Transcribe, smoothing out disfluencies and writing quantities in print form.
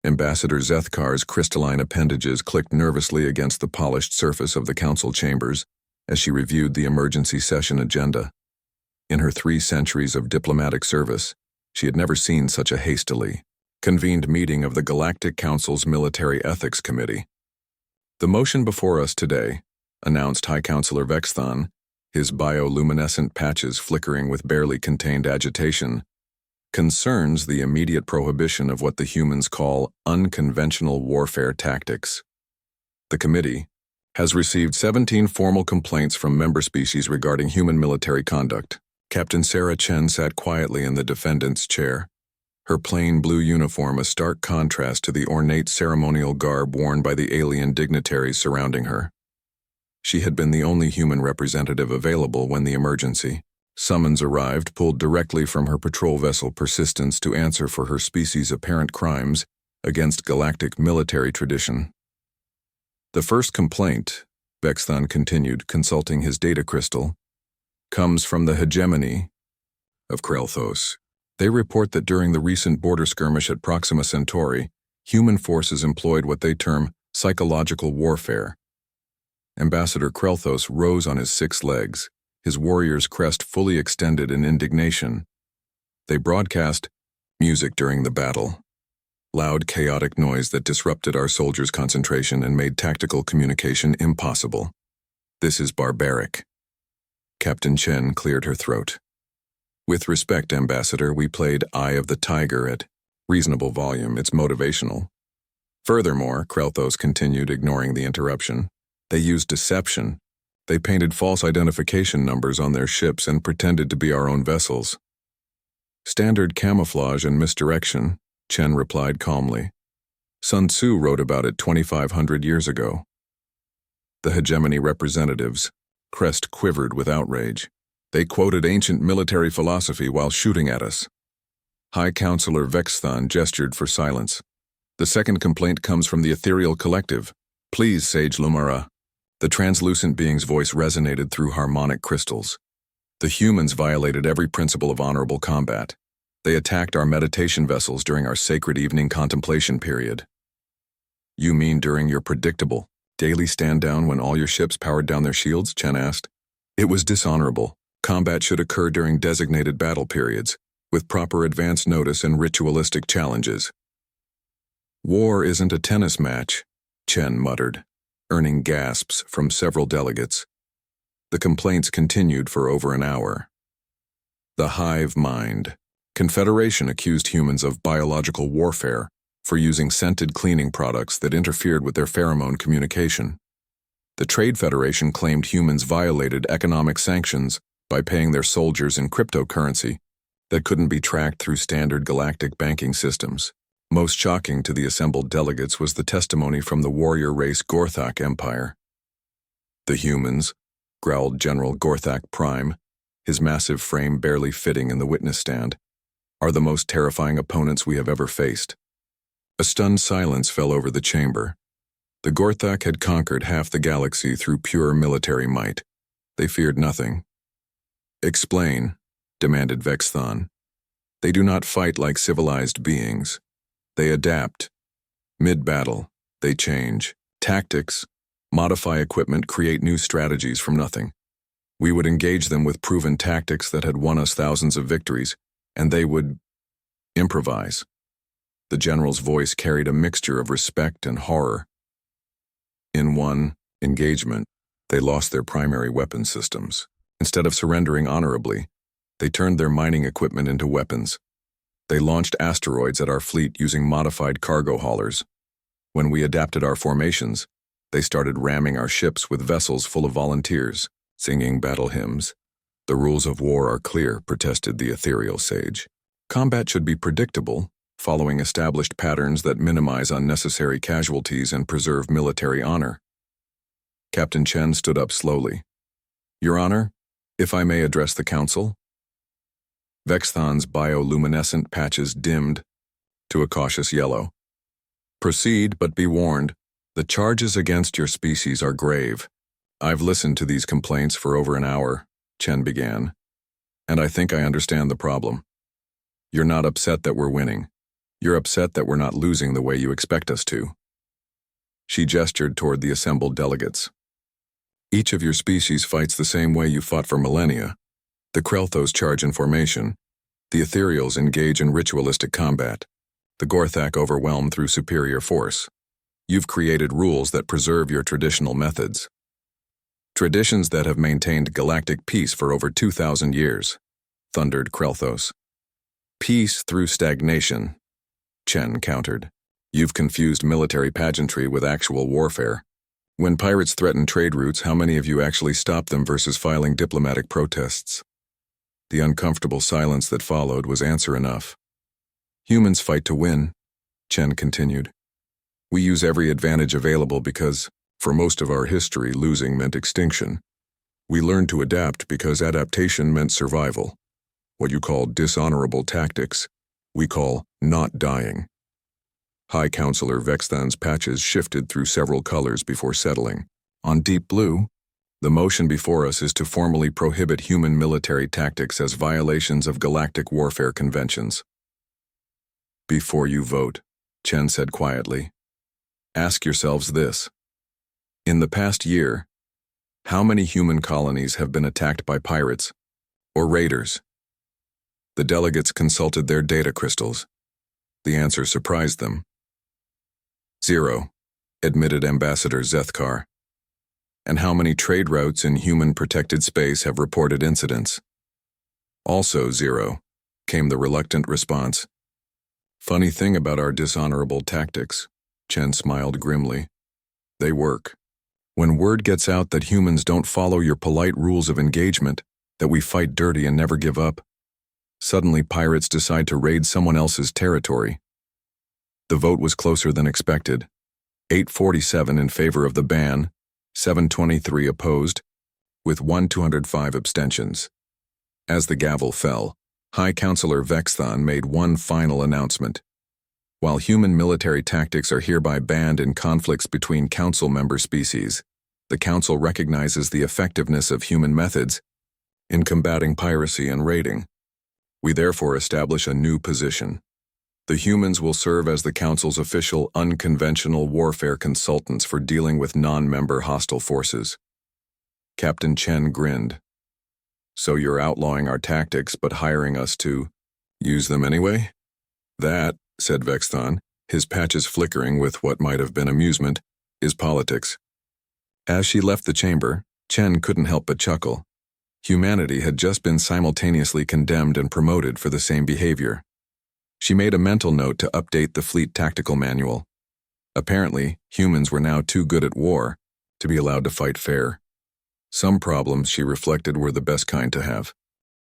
Ambassador Zethkar's crystalline appendages clicked nervously against the polished surface of the council chambers as she reviewed the emergency session agenda. In her 3 centuries of diplomatic service, she had never seen such a hastily convened meeting of the Galactic Council's Military Ethics Committee. The motion before us today, announced High Counselor Vexthon, his bioluminescent patches flickering with barely contained agitation, concerns the immediate prohibition of what the humans call unconventional warfare tactics. The committee has received 17 formal complaints from member species regarding human military conduct. Captain Sarah Chen sat quietly in the defendant's chair, her plain blue uniform a stark contrast to the ornate ceremonial garb worn by the alien dignitaries surrounding her. She had been the only human representative available when the emergency summons arrived, pulled directly from her patrol vessel Persistence to answer for her species' apparent crimes against galactic military tradition. The first complaint, Vexthon continued, consulting his data crystal, comes from the hegemony of Krelthos. They report that during the recent border skirmish at Proxima Centauri, human forces employed what they term psychological warfare. Ambassador Krelthos rose on his 6 legs, his warrior's crest fully extended in indignation. They broadcast music during the battle, loud, chaotic noise that disrupted our soldiers' concentration and made tactical communication impossible. This is barbaric. Captain Chen cleared her throat. With respect, Ambassador, we played Eye of the Tiger at reasonable volume. It's motivational. Furthermore, Krelthos continued, ignoring the interruption, they used deception. They painted false identification numbers on their ships and pretended to be our own vessels. Standard camouflage and misdirection, Chen replied calmly. Sun Tzu wrote about it 2,500 years ago. The hegemony representatives' crest quivered with outrage. They quoted ancient military philosophy while shooting at us. High Counselor Vexthon gestured for silence. The second complaint comes from the ethereal collective. Please, Sage Lumara. The translucent being's voice resonated through harmonic crystals. The humans violated every principle of honorable combat. They attacked our meditation vessels during our sacred evening contemplation period. You mean during your predictable, daily stand-down when all your ships powered down their shields? Chen asked. It was dishonorable. Combat should occur during designated battle periods, with proper advance notice and ritualistic challenges. War isn't a tennis match, Chen muttered, earning gasps from several delegates. The complaints continued for over an hour. The hive mind. Confederation accused humans of biological warfare for using scented cleaning products that interfered with their pheromone communication. The Trade Federation claimed humans violated economic sanctions by paying their soldiers in cryptocurrency that couldn't be tracked through standard galactic banking systems. Most shocking to the assembled delegates was the testimony from the warrior race Gorthak Empire. The humans, growled General Gorthak Prime, his massive frame barely fitting in the witness stand, are the most terrifying opponents we have ever faced. A stunned silence fell over the chamber. The Gorthak had conquered half the galaxy through pure military might. They feared nothing. Explain, demanded Vexthon. They do not fight like civilized beings. They adapt. Mid-battle, they change. Tactics, modify equipment, create new strategies from nothing. We would engage them with proven tactics that had won us thousands of victories, and they would improvise. The general's voice carried a mixture of respect and horror. In one engagement, they lost their primary weapon systems. Instead of surrendering honorably, they turned their mining equipment into weapons. They launched asteroids at our fleet using modified cargo haulers. When we adapted our formations, they started ramming our ships with vessels full of volunteers, singing battle hymns. The rules of war are clear, protested the ethereal sage. Combat should be predictable, following established patterns that minimize unnecessary casualties and preserve military honor. Captain Chen stood up slowly. Your Honor, if I may address the council? Vexthon's bioluminescent patches dimmed to a cautious yellow. Proceed, but be warned. The charges against your species are grave. I've listened to these complaints for over an hour, Chen began, and I think I understand the problem. You're not upset that we're winning. You're upset that we're not losing the way you expect us to. She gestured toward the assembled delegates. Each of your species fights the same way you fought for millennia. The Krelthos charge in formation. The Ethereals engage in ritualistic combat. The Gorthak overwhelm through superior force. You've created rules that preserve your traditional methods. Traditions that have maintained galactic peace for over 2,000 years, thundered Krelthos. Peace through stagnation, Chen countered. You've confused military pageantry with actual warfare. When pirates threaten trade routes, how many of you actually stop them versus filing diplomatic protests? The uncomfortable silence that followed was answer enough. Humans fight to win, Chen continued. We use every advantage available because, for most of our history, losing meant extinction. We learned to adapt because adaptation meant survival. What you call dishonorable tactics, we call not dying. High Counselor Vexthan's patches shifted through several colors before settling. On deep blue, the motion before us is to formally prohibit human military tactics as violations of galactic warfare conventions. Before you vote, Chen said quietly, ask yourselves this. In the past year, how many human colonies have been attacked by pirates or raiders? The delegates consulted their data crystals. The answer surprised them. 0, admitted Ambassador Zethkar. And how many trade routes in human-protected space have reported incidents? Also 0, came the reluctant response. Funny thing about our dishonorable tactics, Chen smiled grimly. They work. When word gets out that humans don't follow your polite rules of engagement, that we fight dirty and never give up, suddenly pirates decide to raid someone else's territory. The vote was closer than expected. 847 in favor of the ban, 723 opposed, with 205 abstentions. As the gavel fell, High Counselor Vexthan made one final announcement. While human military tactics are hereby banned in conflicts between Council member species, the Council recognizes the effectiveness of human methods in combating piracy and raiding. We therefore establish a new position. The humans will serve as the Council's official unconventional warfare consultants for dealing with non-member hostile forces. Captain Chen grinned. So you're outlawing our tactics but hiring us to use them anyway? That, said Vexthan, his patches flickering with what might have been amusement, is politics. As she left the chamber, Chen couldn't help but chuckle. Humanity had just been simultaneously condemned and promoted for the same behavior. She made a mental note to update the fleet tactical manual. Apparently, humans were now too good at war to be allowed to fight fair. Some problems, she reflected, were the best kind to have.